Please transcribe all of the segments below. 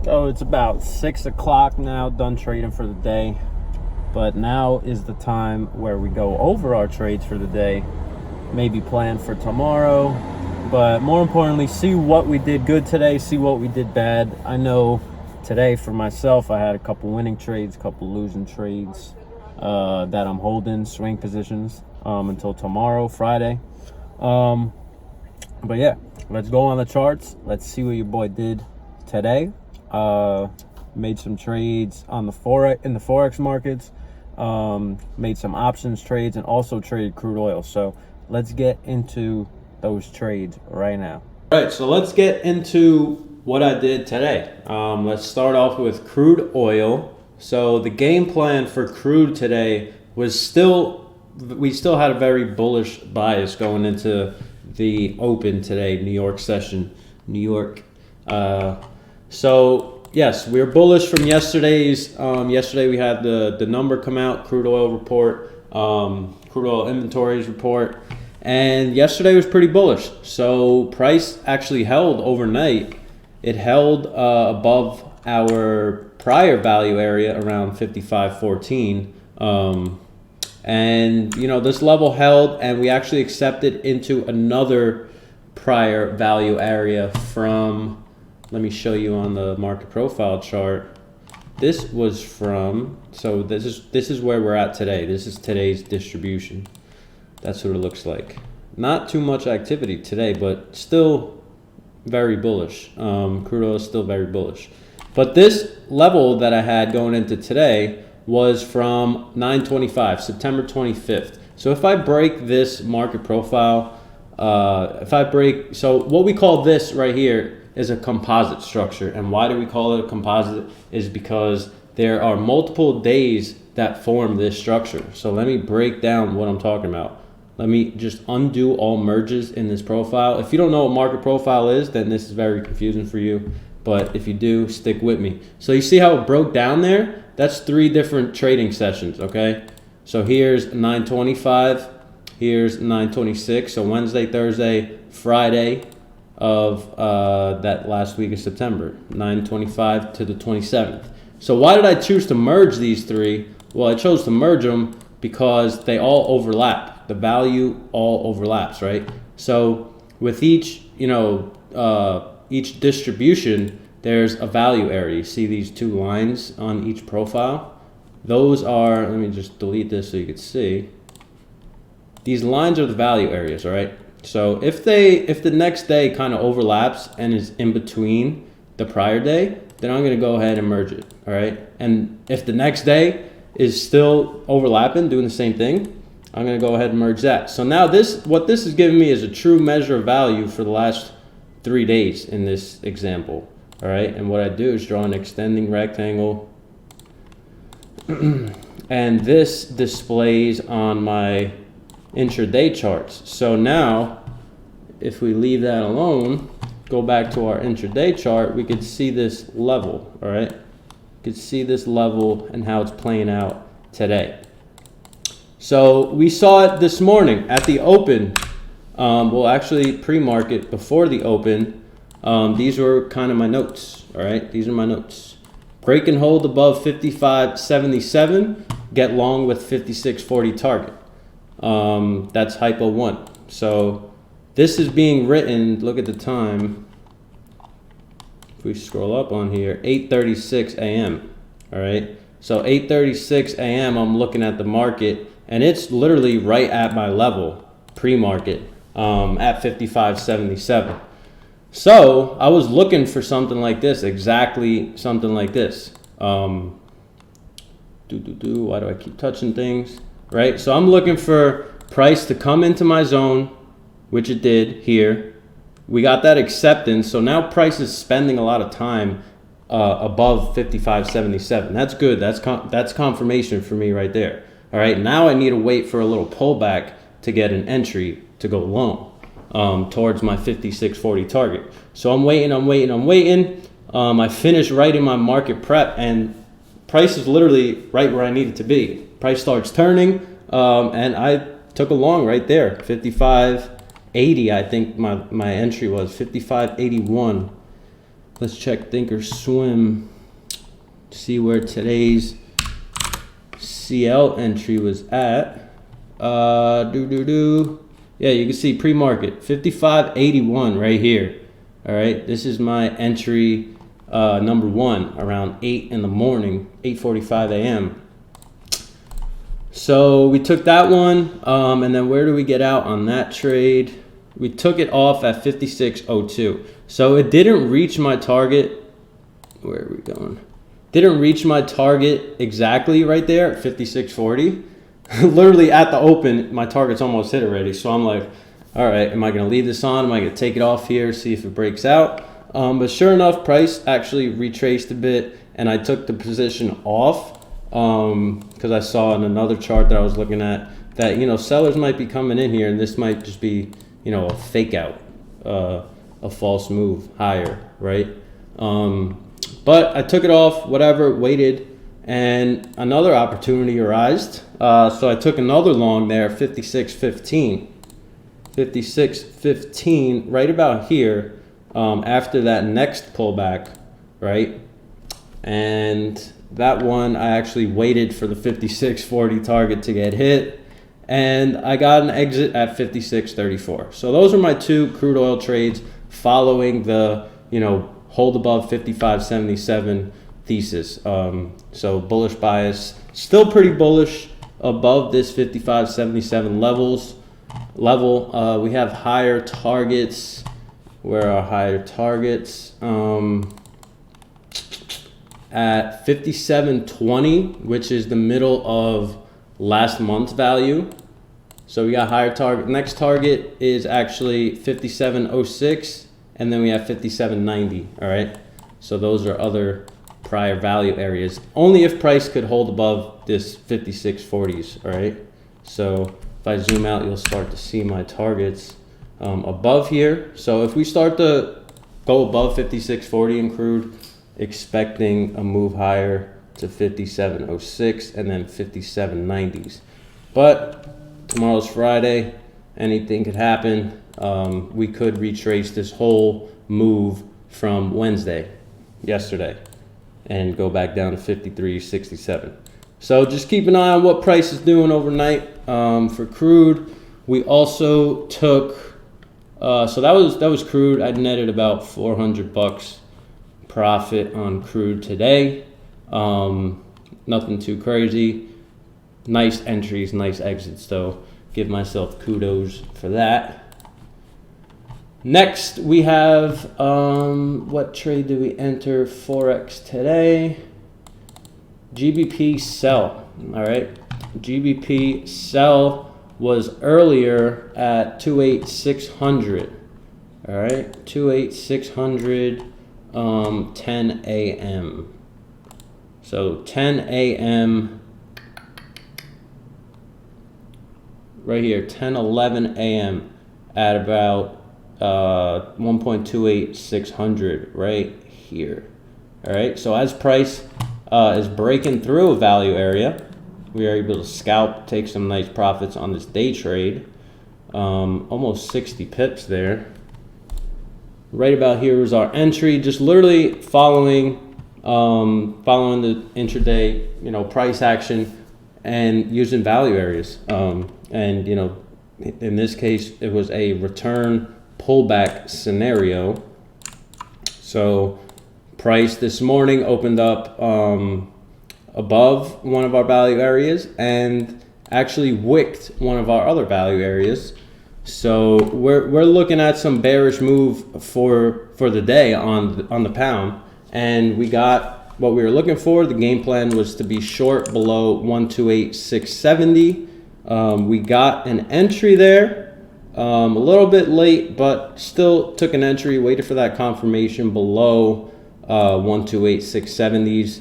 So it's about 6 o'clock now, done trading for the day. But now is the time where we go over our trades for the day, maybe plan for tomorrow, but more importantly, see what we did good today, see what we did bad. I know today for myself, I had a couple winning trades, a couple losing trades that I'm holding, swing positions until tomorrow, Friday. But yeah, let's go on the charts. Let's see what your boy did today. Made some trades on the Forex markets, made some options trades, and also traded crude oil. So let's get into those trades right now. All right, so let's get into what I did today. Let's start off with crude oil. So the game plan for crude today was we still had a very bullish bias going into the open today, New York session, New York. So yes, we're bullish from yesterday's. Yesterday we had the number come out, crude oil report, crude oil inventories report, and yesterday was pretty bullish. So price actually held overnight. It held above our prior value area around 55.14. And you know, this level held, and we actually accepted into another prior value area from, let me show you on the market profile chart. This was from, so this is where we're at today. This is today's distribution. That's what it looks like. Not too much activity today, but still very bullish. Crude oil is still very bullish. But this level that I had going into today was from 9/25, September 25th. So if I break this market profile, so what we call this right here is a composite structure. And why do we call it a composite? Is because there are multiple days that form this structure. So let me break down what I'm talking about. Let me just undo all merges in this profile. If you don't know what market profile is, then this is very confusing for you. But if you do, stick with me. So you see how it broke down there? That's 3 different trading sessions, okay? So here's 9/25, here's 9/26. So Wednesday, Thursday, Friday of that last week of September, 9/25 to the 27th. So why did I choose to merge these 3? Well, I chose to merge them because they all overlap. The value all overlaps, right? So with each, each distribution, there's a value area. You see these 2 lines on each profile? Those are, let me just delete this so you can see. These lines are the value areas, all right? So if the next day kind of overlaps and is in between the prior day, then I'm gonna go ahead and merge it, all right? And if the next day is still overlapping, doing the same thing, I'm gonna go ahead and merge that. So now what this is giving me is a true measure of value for the last 3 days in this example, all right? And what I do is draw an extending rectangle, and this displays on my intraday charts. So now, if we leave that alone, go back to our intraday chart, we could see this level, all right? You could see this level and how it's playing out today. So we saw it this morning at the open. Well, actually pre-market before the open. These were kind of my notes, all right? These are my notes. Break and hold above 55.77, get long with 56.40 target. That's hypo 1. So this is being written, look at the time. If we scroll up on here, 8:36 a.m. All right. So 8:36 a.m. I'm looking at the market, and it's literally right at my level pre-market at 55.77. So I was looking for something like this, exactly something like this. Why do I keep touching things? Right, so I'm looking for price to come into my zone, which it did here. We got that acceptance, so now price is spending a lot of time above 55.77. That's good. That's confirmation for me right there. All right, now I need to wait for a little pullback to get an entry to go long towards my 56.40 target. So I'm waiting. I finished writing my market prep, and price is literally right where I need it to be. Price starts turning, and I took a long right there, 55.80. I think my entry was 55.81. Let's check Thinkorswim, see where today's CL entry was at. Yeah, you can see pre-market 55.81 right here. All right, this is my entry number one around 8 in the morning, 8:45 a.m. So we took that one, and then where do we get out on that trade? We took it off at 56.02. So it didn't reach my target. Where are we going? Didn't reach my target exactly right there at 56.40. Literally at the open, my target's almost hit already. So I'm like, all right, am I going to leave this on? Am I going to take it off here, see if it breaks out? But sure enough, price actually retraced a bit, and I took the position off because I saw in another chart that I was looking at that, you know, sellers might be coming in here, and this might just be, you know, a fake out, a false move higher, right? But I took it off, whatever, waited, and another opportunity arose. So I took another long there, 56.15. 56.15, right about here, after that next pullback, right? And that one, I actually waited for the 56.40 target to get hit, and I got an exit at 56.34. So those are my two crude oil trades following the, you know, hold above 55.77 thesis. So bullish bias, still pretty bullish above this 55.77 level. We have higher targets. Where are higher targets? At 57.20, which is the middle of last month's value. So we got higher target. Next target is actually 57.06, and then we have 57.90. All right. So those are other prior value areas. Only if price could hold above this 56.40s. All right. So if I zoom out, you'll start to see my targets above here. So if we start to go above 56.40 in crude, expecting a move higher to 57.06 and then 57.90s. But tomorrow's Friday, anything could happen. We could retrace this whole move from yesterday, and go back down to 53.67. So just keep an eye on what price is doing overnight. For crude, we also took, so that was crude. I netted about $400 profit on crude today. Nothing too crazy. Nice entries, nice exits though. Give myself kudos for that. Next, we have, what trade do we enter? Forex today. GBP sell, all right? GBP sell was earlier at 28,600, all right? 28,600, 10 a.m. So 10 a.m. right here, 10:11 a.m. at about 1.28600 right here. All right, so as price is breaking through a value area, we are able to scalp, take some nice profits on this day trade. Almost 60 pips there. Right about here was our entry, just literally following the intraday, you know, price action and using value areas. And you know, in this case, it was a return pullback scenario. So price this morning opened up above one of our value areas and actually wicked one of our other value areas. So we're looking at some bearish move for the day on the pound, and we got what we were looking for. The game plan was to be short below 128,670. We got an entry there, a little bit late, but still took an entry, waited for that confirmation below 128,670s,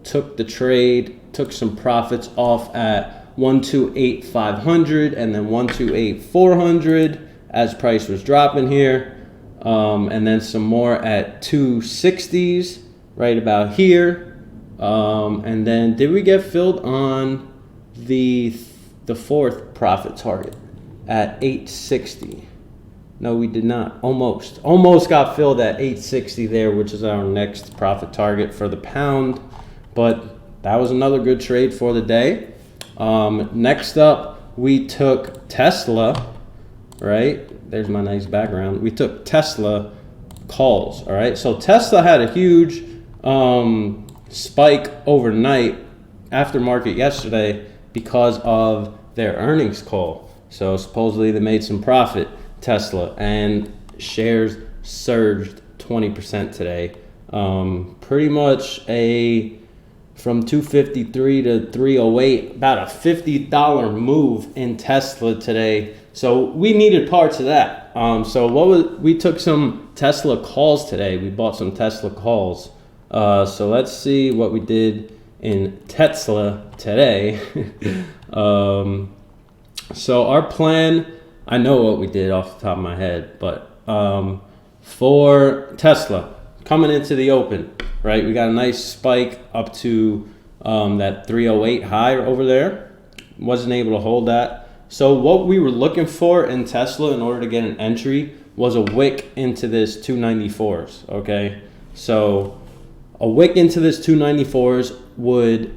took the trade, took some profits off at 128,500 and then 128,400 as price was dropping here, and then some more at 260s right about here, and then did we get filled on the fourth profit target at 860? No, we did not. Almost got filled at 860 there, which is our next profit target for the pound. But that was another good trade for the day. Next up, we took Tesla, right? There's my nice background. We took Tesla calls, all right? So Tesla had a huge spike overnight after market yesterday because of their earnings call. So supposedly they made some profit, Tesla, and shares surged 20% today. Pretty much from 253 to 308, about a $50 move in Tesla today. So we needed parts of that. We took some Tesla calls today. We bought some Tesla calls. So let's see what we did in Tesla today. So our plan, I know what we did off the top of my head, but for Tesla, coming into the open, right? We got a nice spike up to that 308 high over there. Wasn't able to hold that. So what we were looking for in Tesla in order to get an entry was a wick into this 294s, okay? So a wick into this 294s would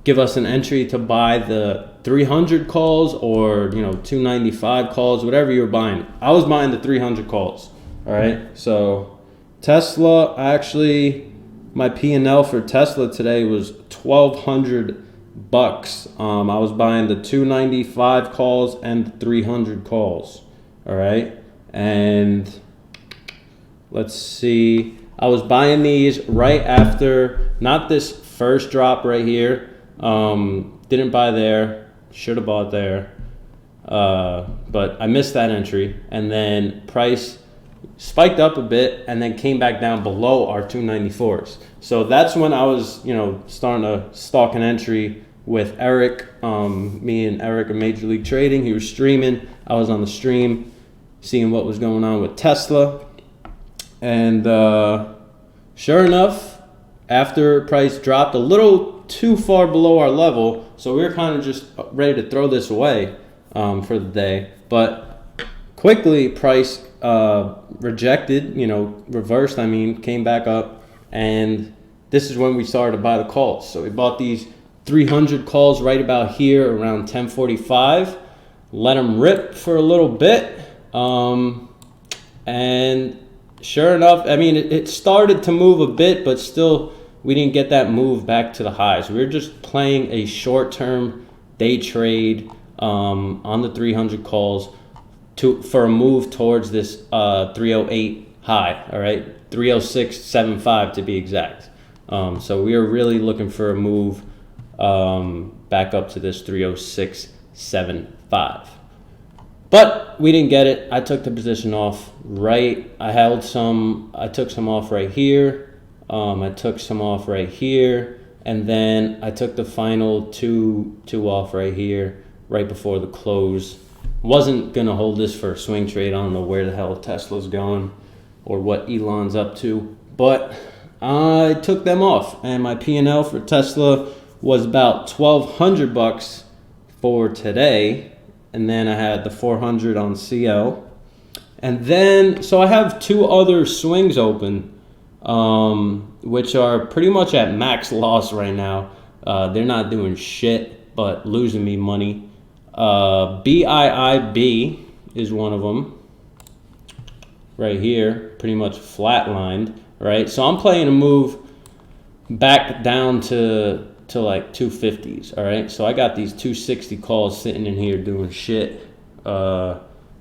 give us an entry to buy the 300 calls or 295 calls, whatever you're buying. I was buying the 300 calls, all right? So Tesla, actually, my P&L for Tesla today was $1,200. I was buying the 295 calls and the 300 calls, all right? And let's see, I was buying these right after, not this first drop right here, didn't buy there, should have bought there, but I missed that entry, and then price spiked up a bit and then came back down below our 294s. So that's when I was, starting to stalk an entry with Eric. Me and Eric are Major League Trading. He was streaming. I was on the stream seeing what was going on with Tesla. And sure enough, after price dropped a little too far below our level, so we were kind of just ready to throw this away for the day. But quickly, price rejected, reversed, came back up, and this is when we started to buy the calls. So we bought these 300 calls right about here around 10:45, let them rip for a little bit, and sure enough, it started to move a bit, but still we didn't get that move back to the highs. We were just playing a short-term day trade on the 300 calls for a move towards this 308 high, all right? 306.75 to be exact. So we are really looking for a move back up to this 306.75. But we didn't get it. I took the position off right. I took some off right here. I took some off right here. And then I took the final two off right here, right before the close. Wasn't going to hold this for a swing trade. I don't know where the hell Tesla's going or what Elon's up to. But I took them off. And my P&L for Tesla was about $1,200 for today. And then I had the 400 on CL. And then, so I have two other swings open, which are pretty much at max loss right now. They're not doing shit, but losing me money. BIIB is one of them. Right here, pretty much flatlined, right? So I'm playing a move back down to like 250s, all right? So I got these 260 calls sitting in here doing shit,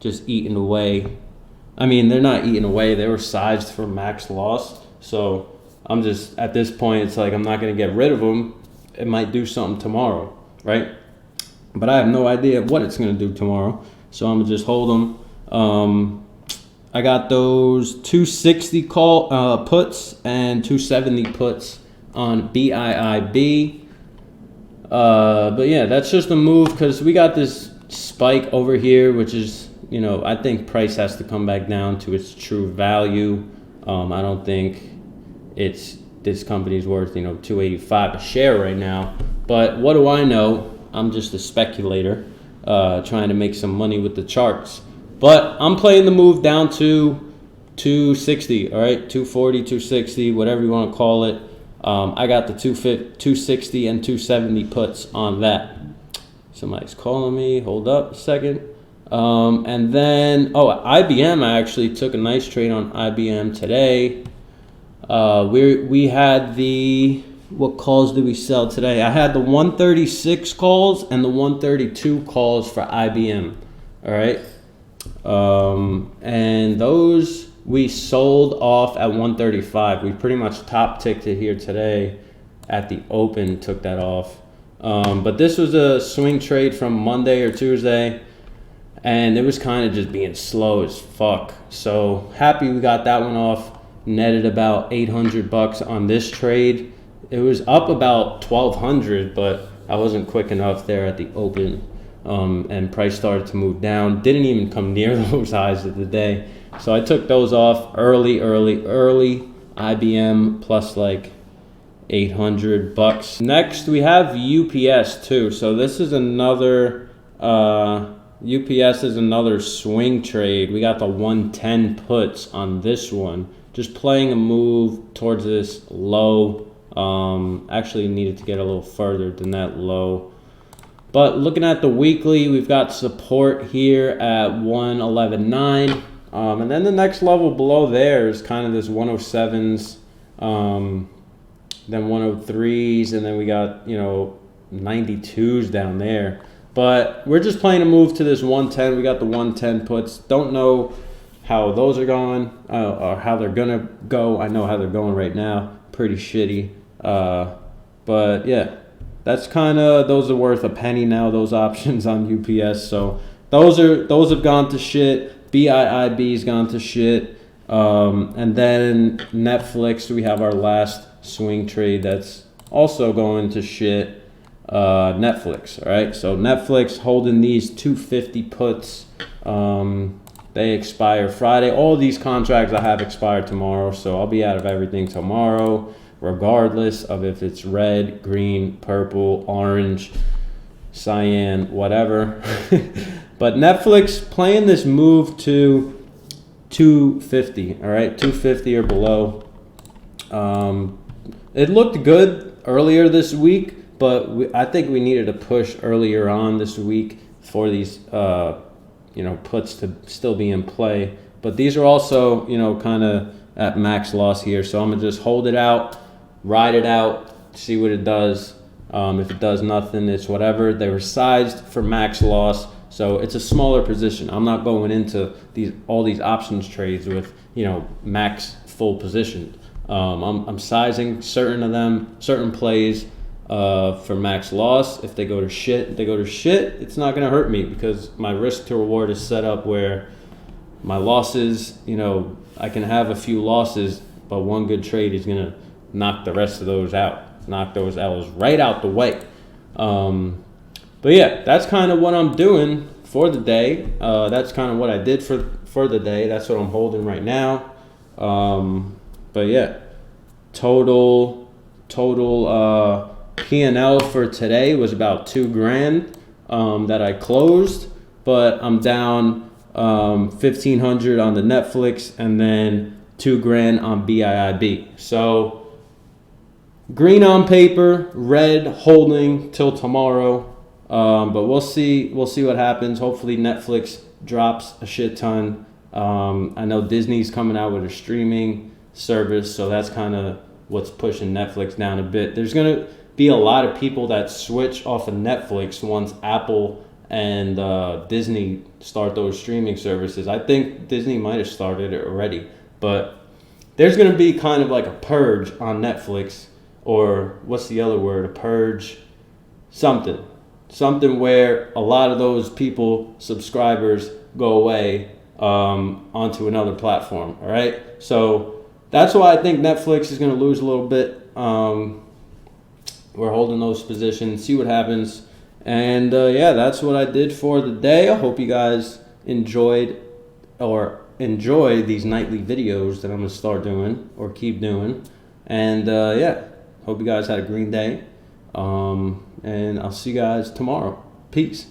just eating away. They're not eating away. They were sized for max loss. So I'm just, at this point, it's like I'm not going to get rid of them. It might do something tomorrow, right? But I have no idea what it's going to do tomorrow. So I'm going to just hold them. I got those 260 call puts and 270 puts on BIIB. But yeah, that's just a move because we got this spike over here, which is, I think price has to come back down to its true value. I don't think this company's worth, $285 a share right now. But what do I know? I'm just a speculator trying to make some money with the charts. But I'm playing the move down to 260, all right? 240, 260, whatever you want to call it. I got the 260 and 270 puts on that. Somebody's calling me. Hold up a second. And then, IBM, I actually took a nice trade on IBM today. We had what calls did we sell today? I had the 136 calls and the 132 calls for IBM. All right. And those we sold off at 135. We pretty much top ticked it here today at the open, took that off. But this was a swing trade from Monday or Tuesday, and it was kind of just being slow as fuck. So happy we got that one off. Netted about $800 on this trade. It was up about 1,200, but I wasn't quick enough there at the open, and price started to move down. Didn't even come near those highs of the day, so I took those off early. IBM plus like $800. Next, we have UPS too. So this is another UPS is another swing trade. We got the 110 puts on this one. Just playing a move towards this low. Actually needed to get a little further than that low. But looking at the weekly, we've got support here at 111.9. And then the next level below there is kind of this 107s, then 103s, and then we got, 92s down there. But we're just playing a move to this 110. We got the 110 puts. Don't know how those are going or how they're going to go. I know how they're going right now. Pretty shitty. But yeah, that's those are worth a penny now, those options on UPS. So those have gone to shit. BIIB's gone to shit. And then Netflix, we have our last swing trade that's also going to shit. Netflix, all right? So Netflix holding these 250 puts. They expire Friday. All these contracts I have expire tomorrow, so I'll be out of everything tomorrow, regardless of if it's red, green, purple, orange, cyan, whatever. But Netflix playing this move to 250, all right? 250 or below. It looked good earlier this week, but I think we needed a push earlier on this week for these, puts to still be in play. But these are also, kind of at max loss here. So I'm going to just hold it out, ride it out, see what it does. If it does nothing, it's whatever. They were sized for max loss, so it's a smaller position. I'm not going into all these options trades with, max full position. I'm sizing certain plays for max loss. If they go to shit, it's not going to hurt me because my risk to reward is set up where my losses, I can have a few losses, but one good trade is going to knock the rest of those out, knock those L's right out the way. But yeah, that's kind of what I'm doing for the day. That's kind of what I did for the day. That's what I'm holding right now. But yeah, total P&L for today was about $2,000 that I closed, but I'm down 1,500 on the Netflix and then $2,000 on BIIB. So green on paper, red holding till tomorrow. But we'll see what happens. Hopefully Netflix drops a shit ton. I know Disney's coming out with a streaming service, so that's kind of what's pushing Netflix down a bit. There's going to be a lot of people that switch off of Netflix once Apple and Disney start those streaming services. I think Disney might have started it already, but there's going to be kind of like a purge on Netflix, or what's the other word? A purge, something where a lot of those people, subscribers, go away onto another platform. All right, so that's why I think Netflix is going to lose a little bit. We're holding those positions, see what happens. And yeah, that's what I did for the day. I hope you guys enjoy these nightly videos that I'm going to start doing or keep doing. And yeah, hope you guys had a green day. And I'll see you guys tomorrow. Peace.